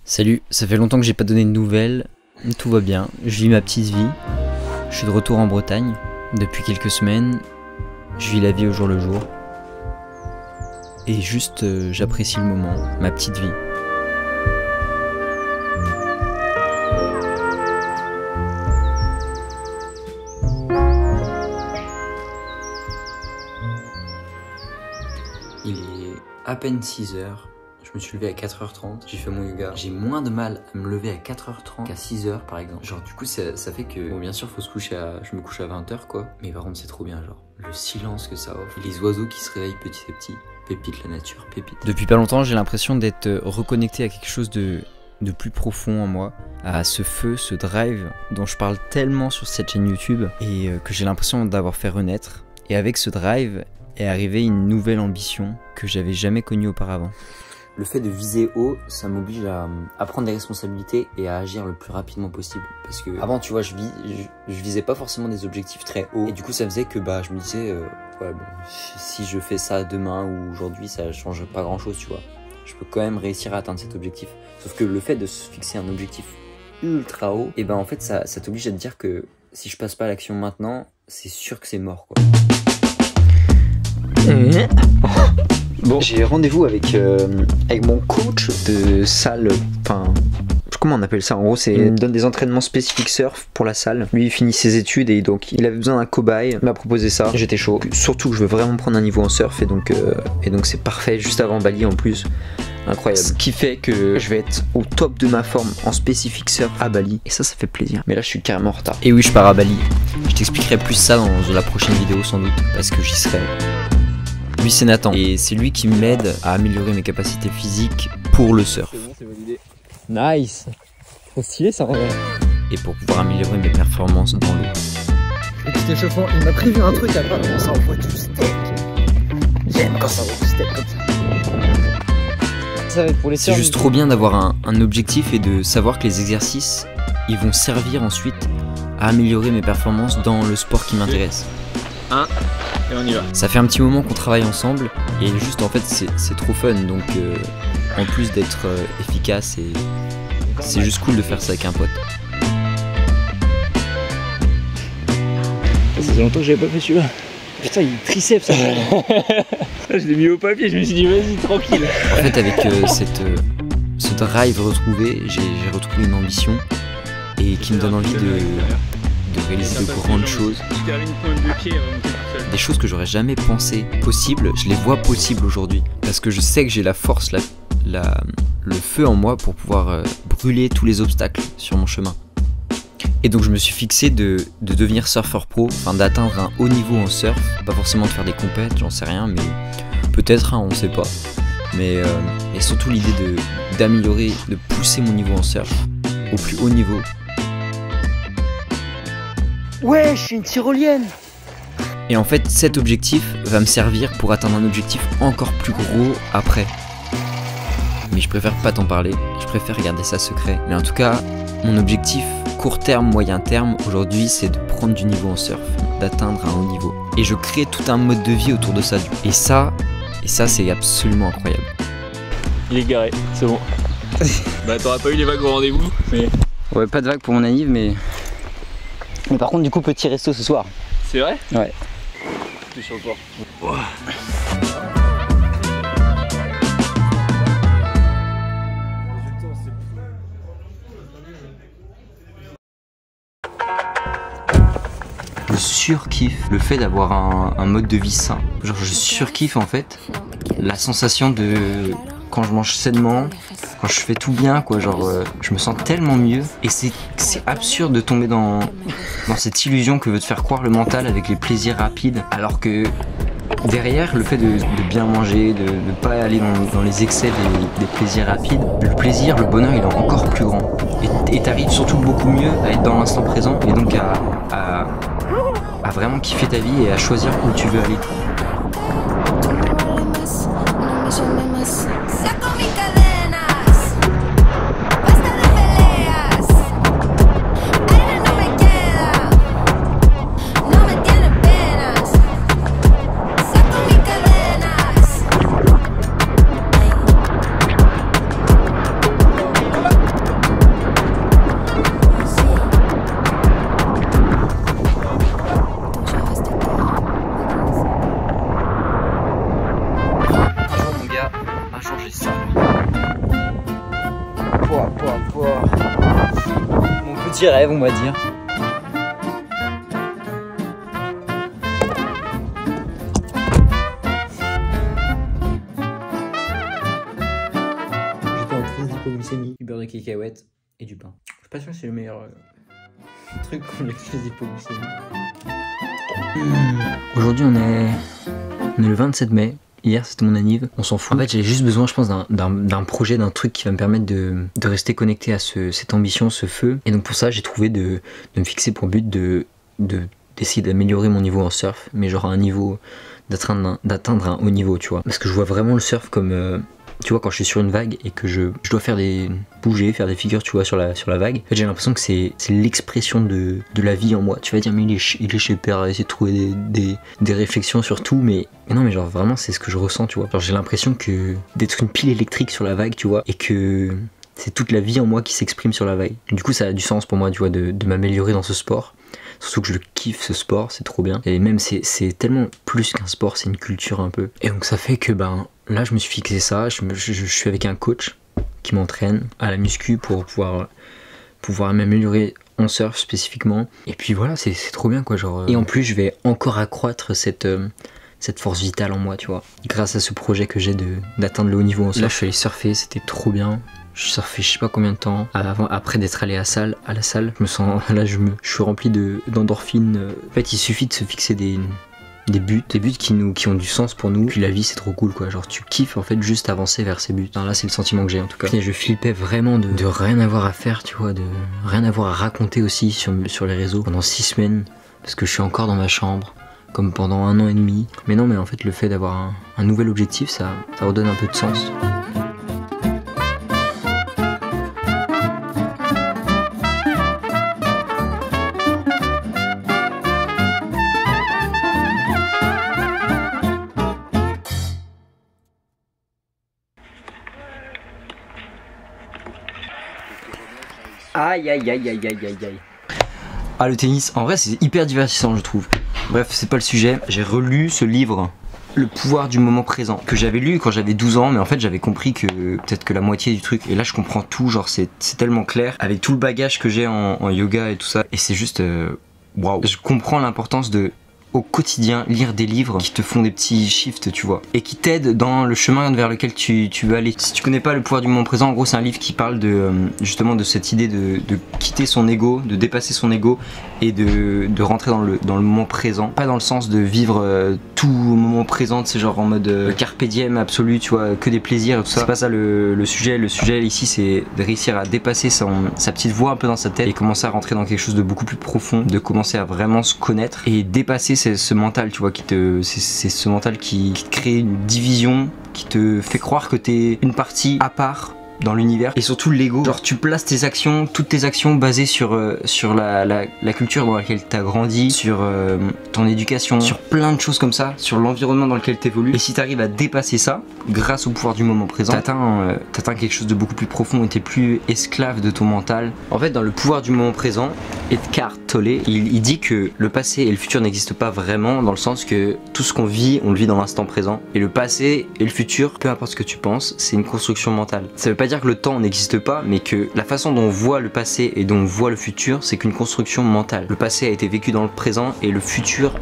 Salut, ça fait longtemps que j'ai pas donné de nouvelles, tout va bien, je vis ma petite vie, je suis de retour en Bretagne depuis quelques semaines, je vis la vie au jour le jour, et juste j'apprécie le moment, ma petite vie. Il est à peine 6 h. Je me suis levé à 4h30, j'ai fait mon yoga. J'ai moins de mal à me lever à 4h30 qu'à 6 h par exemple. Genre du coup ça fait que, bon bien sûr faut se coucher je me couche à 20 h quoi. Mais par contre c'est trop bien, genre le silence que ça offre. Les oiseaux qui se réveillent petit à petit. Pépite la nature, pépite. Depuis pas longtemps j'ai l'impression d'être reconnecté à quelque chose de plus profond en moi. À ce feu, ce drive dont je parle tellement sur cette chaîne YouTube. Et que j'ai l'impression d'avoir fait renaître. Et avec ce drive est arrivée une nouvelle ambition que j'avais jamais connue auparavant. Le fait de viser haut, ça m'oblige à prendre des responsabilités et à agir le plus rapidement possible. Parce que avant, tu vois, je visais pas forcément des objectifs très hauts. Et du coup, ça faisait que je me disais, ouais, bon, si je fais ça demain ou aujourd'hui, ça change pas grand chose, tu vois. Je peux quand même réussir à atteindre cet objectif. Sauf que le fait de se fixer un objectif ultra haut, et en fait, ça t'oblige à te dire que si je passe pas à l'action maintenant, c'est sûr que c'est mort, quoi. Bon, j'ai rendez-vous avec mon coach de salle, enfin, comment on appelle ça en gros, c'est il me donne des entraînements spécifiques surf pour la salle. Lui il finit ses études et donc il avait besoin d'un cobaye, il m'a proposé ça, j'étais chaud. Surtout que je veux vraiment prendre un niveau en surf et donc c'est parfait juste avant Bali en plus. Incroyable. Ce qui fait que je vais être au top de ma forme en spécifique surf à Bali. Et ça fait plaisir. Mais là je suis carrément en retard. Et oui, je pars à Bali. Je t'expliquerai plus ça dans la prochaine vidéo sans doute, parce que j'y serai. Lui c'est Nathan et c'est lui qui m'aide à améliorer mes capacités physiques pour le surf. C'est bon, c'est validé. Nice. Trop stylé ça. Et pour pouvoir améliorer mes performances dans l'eau. Petit échauffement, il m'a prévu un truc après, ça envoie du steak. J'aime quand ça envoie du steak comme ça. C'est juste trop bien d'avoir un objectif et de savoir que les exercices ils vont servir ensuite à améliorer mes performances dans le sport qui m'intéresse. Et on y va. Ça fait un petit moment qu'on travaille ensemble et juste en fait c'est trop fun, donc en plus d'être efficace, c'est juste cool de faire ça avec un pote. Ça fait longtemps que j'avais pas fait celui-là. Putain, il est triceps ça. Je l'ai mis au papier, je me suis dit vas-y tranquille. En fait avec ce drive retrouvé, j'ai retrouvé une ambition et qui me donne envie de réaliser de grandes choses. Des choses que j'aurais jamais pensé possibles, je les vois possibles aujourd'hui. Parce que je sais que j'ai la force, le feu en moi pour pouvoir brûler tous les obstacles sur mon chemin. Et donc je me suis fixé de devenir surfeur pro, enfin d'atteindre un haut niveau en surf. Pas forcément de faire des compètes, j'en sais rien, mais peut-être, on sait pas. Mais surtout l'idée d'améliorer, de pousser mon niveau en surf au plus haut niveau. Ouais, je suis une tyrolienne. Et en fait, cet objectif va me servir pour atteindre un objectif encore plus gros après. Mais je préfère pas t'en parler, je préfère garder ça secret. Mais en tout cas, mon objectif court terme, moyen terme, aujourd'hui, c'est de prendre du niveau en surf, d'atteindre un haut niveau. Et je crée tout un mode de vie autour de ça. Et ça c'est absolument incroyable. Il est garé, c'est bon. T'auras pas eu les vagues au rendez-vous, mais... Ouais, pas de vagues pour mon anniv, mais par contre, du coup, petit resto ce soir. C'est vrai? Ouais. Je suis sur le port. Wow. Je surkiffe le fait d'avoir un mode de vie sain. Genre je surkiffe en fait la sensation de quand je mange sainement, quand je fais tout bien quoi, genre je me sens tellement mieux. Et c'est absurde de tomber dans cette illusion que veut te faire croire le mental avec les plaisirs rapides, alors que derrière le fait de bien manger, de ne pas aller dans les excès des plaisirs rapides, le plaisir, le bonheur il est encore plus grand. Et t'arrives surtout beaucoup mieux à être dans l'instant présent et donc à vraiment kiffer ta vie et à choisir où tu veux aller. Mon petit rêve, on va dire. J'étais en crise d'hypoglycémie, du beurre de cacahuète et du pain. Je suis pas sûr que c'est le meilleur truc pour les crises d'hypoglycémie. Aujourd'hui on est le 27 mai. Hier c'était mon anniv, on s'en fout. En fait j'ai juste besoin je pense d'un projet, d'un truc qui va me permettre de rester connecté à cette ambition, ce feu. Et donc pour ça j'ai trouvé de me fixer pour but d'essayer d'améliorer mon niveau en surf. Mais genre à un niveau, d'atteindre un haut niveau tu vois. Parce que je vois vraiment le surf comme... tu vois quand je suis sur une vague et que je dois faire bouger, faire des figures tu vois sur la vague. En fait, j'ai l'impression que c'est l'expression de la vie en moi. Tu vas dire mais il est chez père à essayer de trouver des réflexions sur tout, mais non mais genre vraiment c'est ce que je ressens tu vois. Genre j'ai l'impression que d'être une pile électrique sur la vague tu vois, et que c'est toute la vie en moi qui s'exprime sur la vague. Du coup ça a du sens pour moi tu vois de m'améliorer dans ce sport. Surtout que je le kiffe ce sport, c'est trop bien. Et même c'est tellement plus qu'un sport, c'est une culture un peu. Et donc ça fait que là je me suis fixé ça, je suis avec un coach qui m'entraîne à la muscu pour pouvoir m'améliorer en surf spécifiquement. Et puis voilà, c'est trop bien quoi genre. Et en plus je vais encore accroître cette force vitale en moi tu vois. Grâce à ce projet que j'ai d'atteindre le haut niveau en surf. Là je suis allé surfer, c'était trop bien. Je surfais je sais pas combien de temps après d'être allé à la salle. Je me sens là, je suis rempli d'endorphines. En fait, il suffit de se fixer des buts qui ont du sens pour nous. Puis la vie c'est trop cool quoi. Genre tu kiffes en fait juste avancer vers ces buts. Enfin, là c'est le sentiment que j'ai en tout cas. Et je flippais vraiment de rien avoir à faire, tu vois, de rien avoir à raconter aussi sur les réseaux pendant 6 semaines parce que je suis encore dans ma chambre comme pendant 1 an et demi. Mais non mais en fait le fait d'avoir un nouvel objectif ça redonne un peu de sens. Aïe aïe aïe aïe aïe aïe aïe. Ah le tennis, en vrai c'est hyper divertissant je trouve. Bref c'est pas le sujet, j'ai relu ce livre Le pouvoir du moment présent que j'avais lu quand j'avais 12 ans, mais en fait j'avais compris que peut-être que la moitié du truc, et là je comprends tout, genre c'est tellement clair avec tout le bagage que j'ai en yoga et tout ça, et c'est juste waouh. Je comprends l'importance de au quotidien lire des livres qui te font des petits shifts tu vois, et qui t'aident dans le chemin vers lequel tu veux aller. Si tu connais pas Le pouvoir du moment présent, en gros c'est un livre qui parle justement de cette idée de quitter son ego, de dépasser son ego et de rentrer dans le moment présent. Pas dans le sens de vivre tout au moment présent, c'est genre en mode carpe diem absolu tu vois, que des plaisirs et tout ça. C'est pas ça le sujet. Le sujet ici c'est de réussir à dépasser sa petite voix un peu dans sa tête et commencer à rentrer dans quelque chose de beaucoup plus profond, de commencer à vraiment se connaître et dépasser ce mental tu vois, c'est ce mental qui te crée une division, qui te fait croire que t'es une partie à part dans l'univers, et surtout l'ego. Genre tu places toutes tes actions basées sur la culture dans laquelle t'as grandi, sur ton éducation, sur plein de choses comme ça, sur l'environnement dans lequel t'évolues. Et si t'arrives à dépasser ça, grâce au pouvoir du moment présent, t'atteins quelque chose de beaucoup plus profond et t'es plus esclave de ton mental. En fait dans Le pouvoir du moment présent, Eckhart Tolle, il dit que le passé et le futur n'existent pas vraiment, dans le sens que tout ce qu'on vit, on le vit dans l'instant présent, et le passé et le futur, peu importe ce que tu penses, c'est une construction mentale. Ça veut pas dire que le temps n'existe pas, mais que la façon dont on voit le passé et dont on voit le futur, c'est qu'une construction mentale. Le passé a été vécu dans le présent et le futur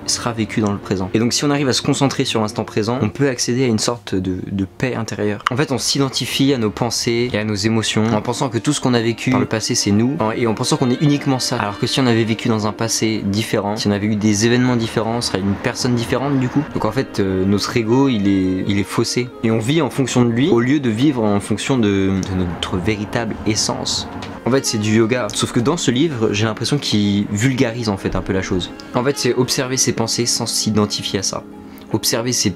sera vécu dans le présent. Et donc si on arrive à se concentrer sur l'instant présent, on peut accéder à une sorte de paix intérieure. En fait on s'identifie à nos pensées et à nos émotions en pensant que tout ce qu'on a vécu dans le passé c'est nous, et en pensant qu'on est uniquement ça. Alors que si on avait vécu dans un passé différent, si on avait eu des événements différents, on serait une personne différente du coup. Donc en fait notre ego il est faussé et on vit en fonction de lui au lieu de vivre en fonction de notre véritable essence. En fait c'est du yoga, sauf que dans ce livre j'ai l'impression qu'il vulgarise en fait un peu la chose. En fait c'est observer ses pensées sans s'identifier à ça, observer ses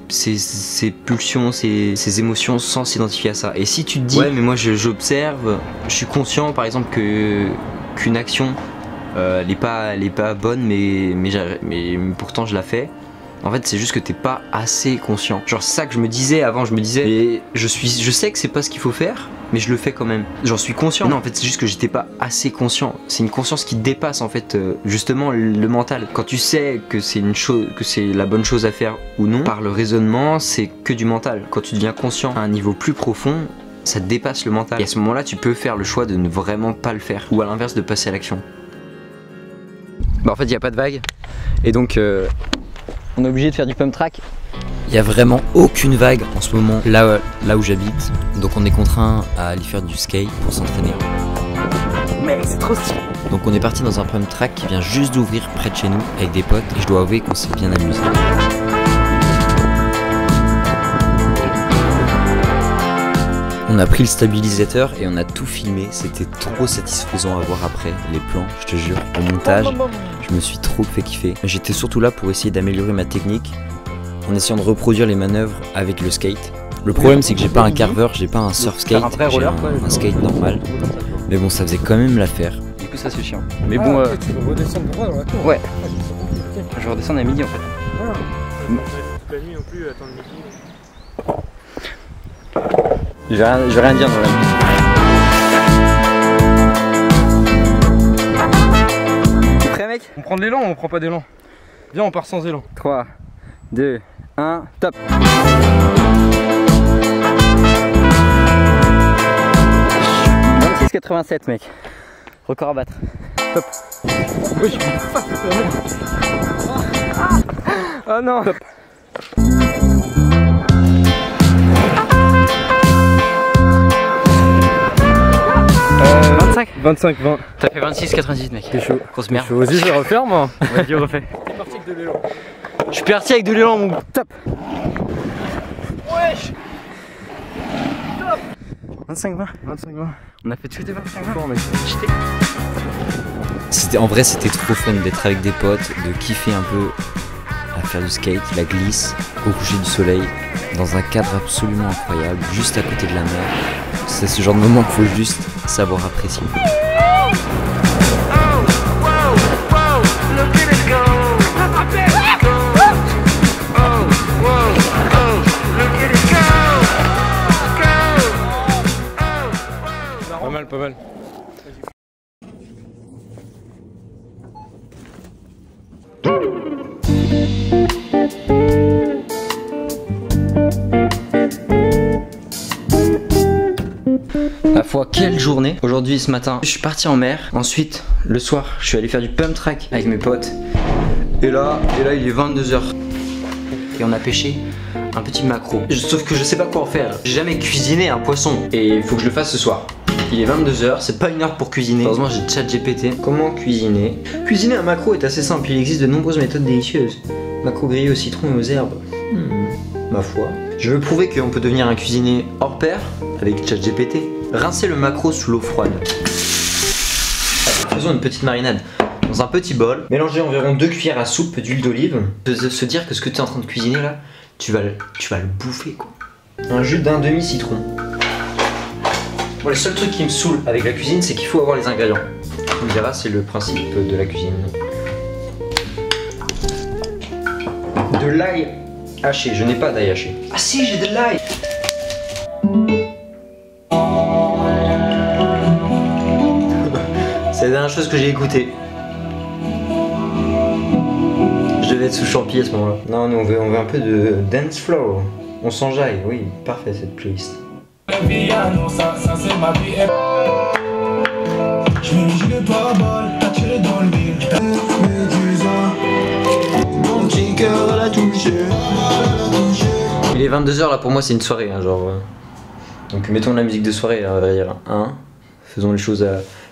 pulsions, ses émotions sans s'identifier à ça. Et si tu te dis ouais mais moi j'observe, je suis conscient par exemple qu'une action elle est pas bonne mais pourtant je la fais. En fait c'est juste que t'es pas assez conscient. Genre c'est ça que je me disais avant, je me disais mais je sais que c'est pas ce qu'il faut faire, mais je le fais quand même. J'en suis conscient. Non en fait c'est juste que j'étais pas assez conscient. C'est une conscience qui dépasse en fait justement le mental. Quand tu sais que c'est une chose, que c'est la bonne chose à faire ou non, par le raisonnement c'est que du mental. Quand tu deviens conscient à un niveau plus profond, ça dépasse le mental. Et à ce moment-là, tu peux faire le choix de ne vraiment pas le faire. Ou à l'inverse, de passer à l'action. Bah en fait, il n'y a pas de vague. Et donc, on est obligé de faire du pump track. Il n'y a vraiment aucune vague en ce moment là où j'habite. Donc on est contraint à aller faire du skate pour s'entraîner. Mec, c'est trop stylé. Donc on est parti dans un pump track qui vient juste d'ouvrir près de chez nous avec des potes. Et je dois avouer qu'on s'est bien amusé. On a pris le stabilisateur et on a tout filmé, c'était trop satisfaisant à voir après, les plans, je te jure, au montage, je me suis trop fait kiffer. J'étais surtout là pour essayer d'améliorer ma technique, en essayant de reproduire les manœuvres avec le skate. Le problème c'est que j'ai pas un carver, j'ai pas un surf skate, j'ai un skate normal, mais bon ça faisait quand même l'affaire. Du coup ça c'est chiant. Mais bon, tu vas redescendre droit dans la tour. Ouais, je vais redescendre à midi en fait. Toute la nuit non plus, attendre midi. Je vais rien dire dans la musique. T'es prêt mec? On prend de l'élan ou on prend pas d'élan? Viens, on part sans élan. 3, 2, 1, top. « 86,87 mec. Record à battre. Top. Oui, je peux pas Oh non. Top. 25, 20. T'as fait 26,98 mec. C'est chaud. Grosse merde. Vas-y, je vais refaire moi. Vas-y, refais. Je suis parti avec de l'élan. Je suis parti avec de l'élan mon top. Wesh. 25, 20. 25, 20. On a fait tout. Fort, mec. En vrai c'était trop fun d'être avec des potes, de kiffer un peu à faire du skate, la glisse, au coucher du soleil, dans un cadre absolument incroyable, juste à côté de la mer. C'est ce genre de moment qu'il faut juste savoir apprécier. Pas mal, pas mal. Ma foi, quelle journée! Aujourd'hui, ce matin, je suis parti en mer. Ensuite, le soir, je suis allé faire du pump track avec mes potes. Et là il est 22h. Et on a pêché un petit maquereau. Sauf que je sais pas quoi en faire. J'ai jamais cuisiné un poisson. Et il faut que je le fasse ce soir. Il est 22h, c'est pas une heure pour cuisiner. Heureusement, j'ai ChatGPT. Comment cuisiner? Cuisiner un maquereau est assez simple. Il existe de nombreuses méthodes délicieuses. Maquereau grillé au citron et aux herbes. Ma foi. Je veux prouver qu'on peut devenir un cuisinier hors pair avec ChatGPT. Rincer le maquereau sous l'eau froide. Faisons une petite marinade. Dans un petit bol, mélangez environ 2 cuillères à soupe d'huile d'olive. Se dire que ce que tu es en train de cuisiner là, tu vas le bouffer quoi. Un jus d'un demi-citron. Bon, le seul truc qui me saoule avec la cuisine, c'est qu'il faut avoir les ingrédients. On verra, c'est le principe de la cuisine. De l'ail haché, je n'ai pas d'ail haché. Ah si, j'ai de l'ail. C'est la dernière chose que j'ai écoutée. Je devais être sous champi à ce moment-là. Non, nous on veut un peu de dance floor. On s'enjaille, oui, parfait cette playlist. Il est 22h là, pour moi c'est une soirée hein, genre. Donc mettons de la musique de soirée à vrai dire. Hein, faisons les choses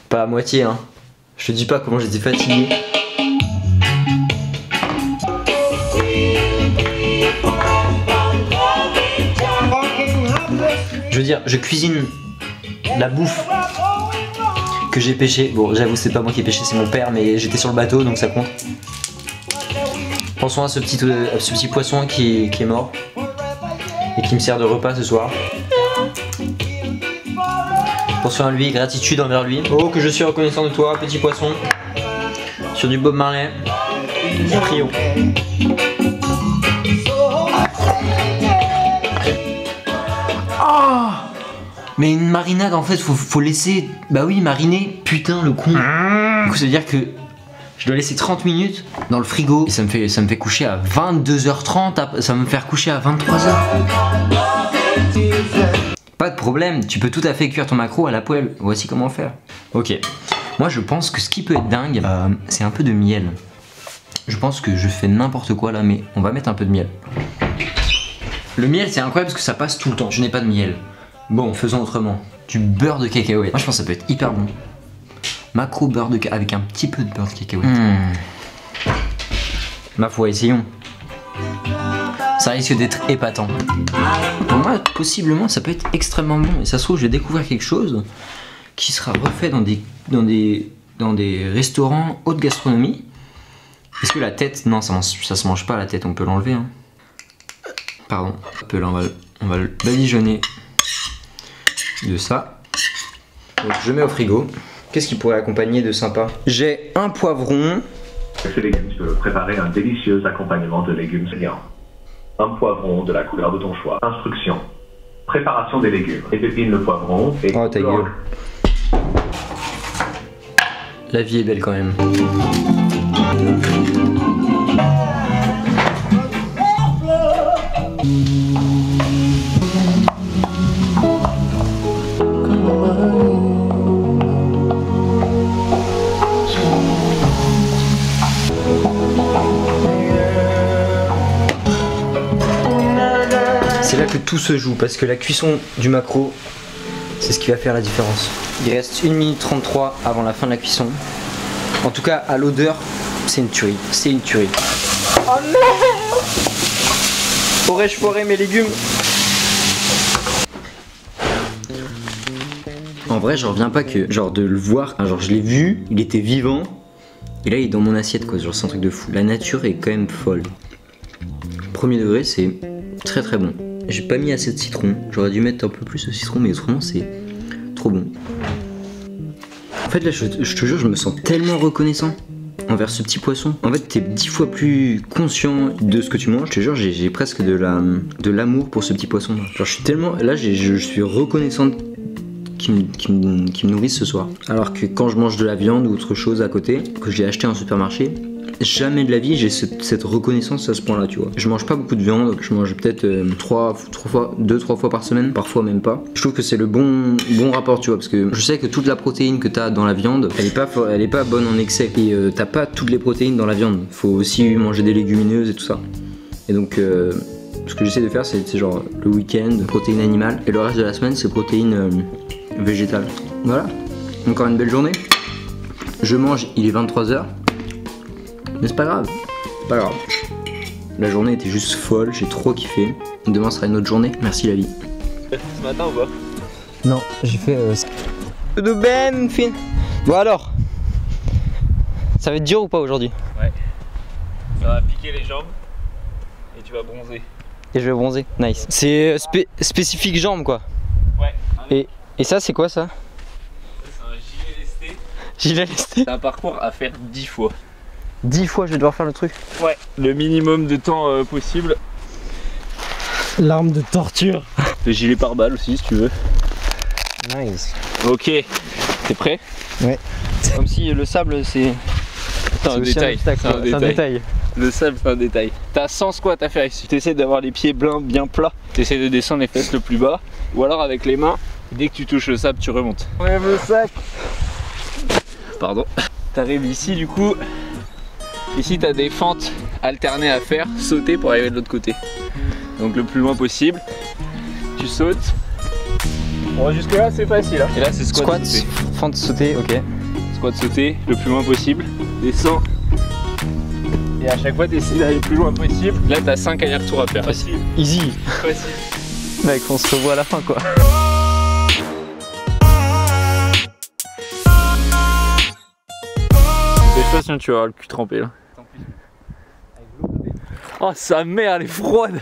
pas à moitié hein. Je te dis pas comment j'étais fatigué. Je veux dire, je cuisine la bouffe que j'ai pêché. Bon, j'avoue, c'est pas moi qui ai pêché, c'est mon père, mais j'étais sur le bateau donc ça compte. Pensons à ce petit poisson qui est mort et qui me sert de repas ce soir. Pensons à lui, gratitude envers lui. Oh, que je suis reconnaissant de toi, petit poisson. Sur du Bob Marley. Prions. Oh, mais une marinade en fait, faut laisser. Bah oui, mariner, putain le con. Du coup, ça veut dire que je dois laisser 30 minutes dans le frigo. Et ça me fait coucher à 22h30, ça va me faire coucher à 23h. Pas de problème, tu peux tout à fait cuire ton maquereau à la poêle. Voici comment faire. Ok, moi je pense que ce qui peut être dingue, c'est un peu de miel. Je pense que je fais n'importe quoi là, mais on va mettre un peu de miel. Le miel c'est incroyable parce que ça passe tout le temps. Je n'ai pas de miel. Bon, faisons autrement. Du beurre de cacahuète. Moi je pense que ça peut être hyper bon. Maquereau beurre de cacahuète avec un petit peu de beurre de cacahuète. Ma foi, essayons. Ça risque d'être épatant. Pour moi, possiblement, ça peut être extrêmement bon. Et ça se trouve, je vais découvrir quelque chose qui sera refait dans des restaurants haute gastronomie. Est-ce que la tête... Non, ça se mange pas la tête, on peut l'enlever. Hein. Pardon. Là, on va le badigeonner de ça. Donc, je mets au frigo. Qu'est-ce qui pourrait accompagner de sympa? J'ai un poivron. Avec ces légumes, tu peux préparer un délicieux accompagnement de légumes saignants. Un poivron de la couleur de ton choix. Instruction. Préparation des légumes. Épépine le poivron et... Oh ta gueule. La vie est belle quand même. C'est là que tout se joue parce que la cuisson du maquereau, c'est ce qui va faire la différence. Il reste 1 minute 33 avant la fin de la cuisson. En tout cas, à l'odeur, c'est une tuerie. C'est une tuerie. Oh merde! Aurais-je foiré mes légumes? En vrai, je reviens pas que, genre, de le voir, genre, je l'ai vu, il était vivant, et là, il est dans mon assiette, quoi. Genre, c'est un truc de fou. La nature est quand même folle. Premier degré, c'est très très bon. J'ai pas mis assez de citron, j'aurais dû mettre un peu plus de citron, mais autrement c'est trop bon. En fait là je te jure, je me sens tellement reconnaissant envers ce petit poisson. En fait t'es 10 fois plus conscient de ce que tu manges, je te jure, j'ai presque de l'amour pour ce petit poisson. Genre je suis tellement, là je suis reconnaissant qui me nourrisse ce soir. Alors que quand je mange de la viande ou autre chose à côté, que j'ai acheté en supermarché, jamais de la vie j'ai cette reconnaissance à ce point là, tu vois. Je mange pas beaucoup de viande, je mange peut-être 2-3 fois par semaine, parfois même pas. Je trouve que c'est le bon rapport, tu vois, parce que je sais que toute la protéine que t'as dans la viande, elle est pas bonne en excès. Et t'as pas toutes les protéines dans la viande, faut aussi manger des légumineuses et tout ça. Et donc ce que j'essaie de faire c'est genre le week-end, protéines animales, et le reste de la semaine c'est protéines végétales. Voilà, encore une belle journée. Je mange, il est 23 h. Mais c'est pas grave, pas grave. La journée était juste folle, j'ai trop kiffé. Demain sera une autre journée, merci la vie. Ce matin ou pas? Non, j'ai fait... De ben, fin. Bon alors, ça va être dur ou pas aujourd'hui? Ouais. Ça va piquer les jambes et tu vas bronzer. Et je vais bronzer, nice. C'est spécifique jambes quoi. Ouais. Et ça c'est quoi ça? C'est un gilet lesté. Gilet lesté? C'est un parcours à faire 10 fois. 10 fois je vais devoir faire le truc? Ouais. Le minimum de temps possible. L'arme de torture. Le gilet pare-balles aussi si tu veux. Nice. Ok. T'es prêt? Ouais. Comme si le sable c'est... C'est un détail. C'est un détail. Le sable c'est un détail. T'as 100 squats à faire ici. T'essaies d'avoir les pieds bien plats. T'essaies de descendre les fesses le plus bas. Ou alors avec les mains, dès que tu touches le sable tu remontes. Enlève le sac. Pardon. T'arrives ici du coup. Ici t'as des fentes alternées à faire, sauter pour arriver de l'autre côté. Donc le plus loin possible, tu sautes. Bon jusque là c'est facile hein. Et là c'est squat sauter. Fente sauter, ok. Squat sauter le plus loin possible, descends. Et à chaque fois t'essaies d'aller le plus loin possible. Là t'as 5 allers-retours à faire. Facile. Easy. Facile. Mec, on se revoit à la fin quoi. Fais ça sinon tu vas avoir le cul trempé là. Oh sa mère elle est froide.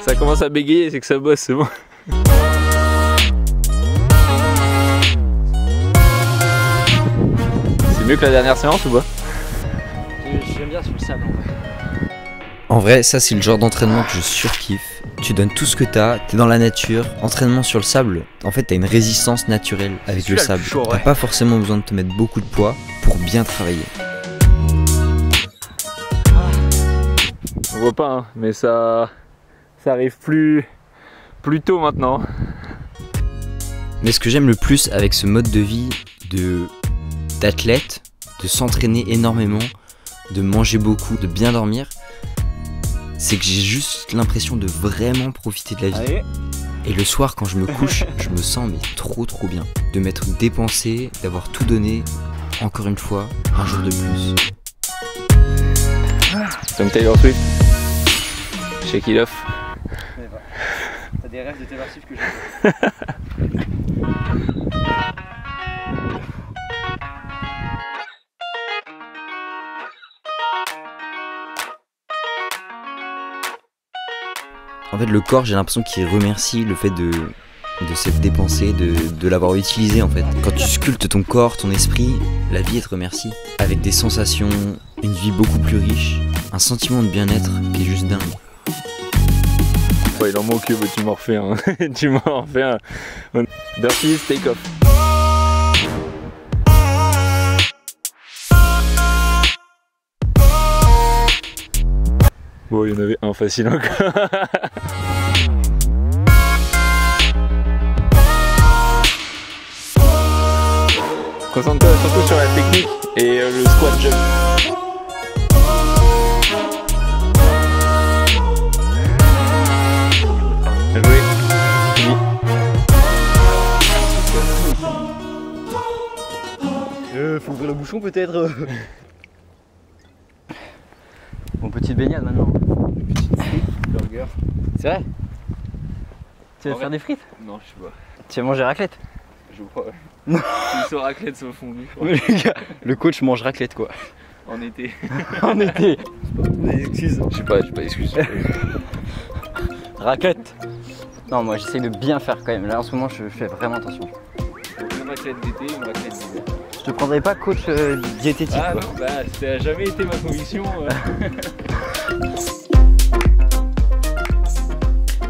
Ça commence à bégayer, c'est que ça bosse, c'est bon. C'est mieux que la dernière séance ou pas? J'aime bien sur le sable en vrai. En vrai, ça c'est le genre d'entraînement que je surkiffe. Tu donnes tout ce que t'as, t'es dans la nature, entraînement sur le sable. En fait, t'as une résistance naturelle avec le sable. T'as pas forcément besoin de te mettre beaucoup de poids pour bien travailler. On voit pas, hein, mais ça arrive plus tôt maintenant. Mais ce que j'aime le plus avec ce mode de vie d'athlète, de s'entraîner énormément, de manger beaucoup, de bien dormir, c'est que j'ai juste l'impression de vraiment profiter de la vie. Allez. Et le soir quand je me couche, je me sens mais trop bien. De m'être dépensé, d'avoir tout donné, encore une fois, un jour de plus. Comme Taylor Swift. Shake it off. T'as des rêves de Taylor Swift que j'ai. En fait, le corps, j'ai l'impression qu'il remercie le fait de s'être dépensé, de l'avoir utilisé en fait. Quand tu sculptes ton corps, ton esprit, la vie te remercie. Avec des sensations, une vie beaucoup plus riche, un sentiment de bien-être qui est juste dingue. Ouais, il en manque, tu m'en refais un. Tu m'en refais un. Dirty, take off. Bon, il y en avait un facile encore. Concentre-toi surtout sur la technique et le squat jump. Bien joué. Faut ouvrir le bouchon peut-être. Bon, petite baignade maintenant. Burger. C'est vrai? Tu vas Ouais. faire des frites? Non, je sais pas. Tu vas manger raclette? Je crois. Non. Ils sont raclette sont fondus. Mais les gars, le coach mange raclette quoi. En été. En été. Des excuses. Je sais pas d'excuses. Raclette. Non, moi j'essaye de bien faire quand même. Là en ce moment je fais vraiment attention. Une raclette d'été, une raclette d'hiver. Je te prendrai pas coach diététique Ah quoi. non, bah ça a jamais été ma conviction.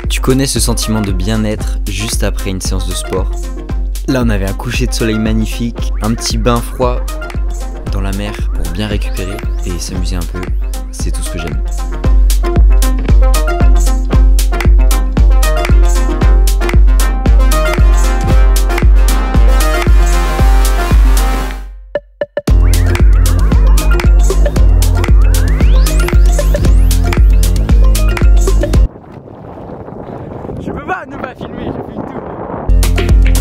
Tu connais ce sentiment de bien-être juste après une séance de sport? Là, on avait un coucher de soleil magnifique, un petit bain froid dans la mer pour bien récupérer et s'amuser un peu. C'est tout ce que j'aime. Je peux pas ne pas filmer, je filme tout.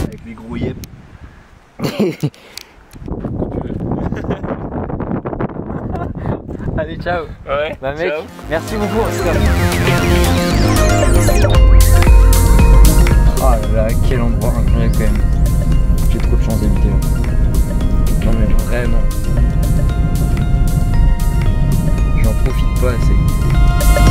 Avec les gros yep. Allez, ciao. Ouais. Bah mec, ciao. merci beaucoup en tout cas. Ah là là, quel endroit incroyable quand même. J'ai trop de chance d'habiter là. Non mais vraiment. J'en profite pas assez.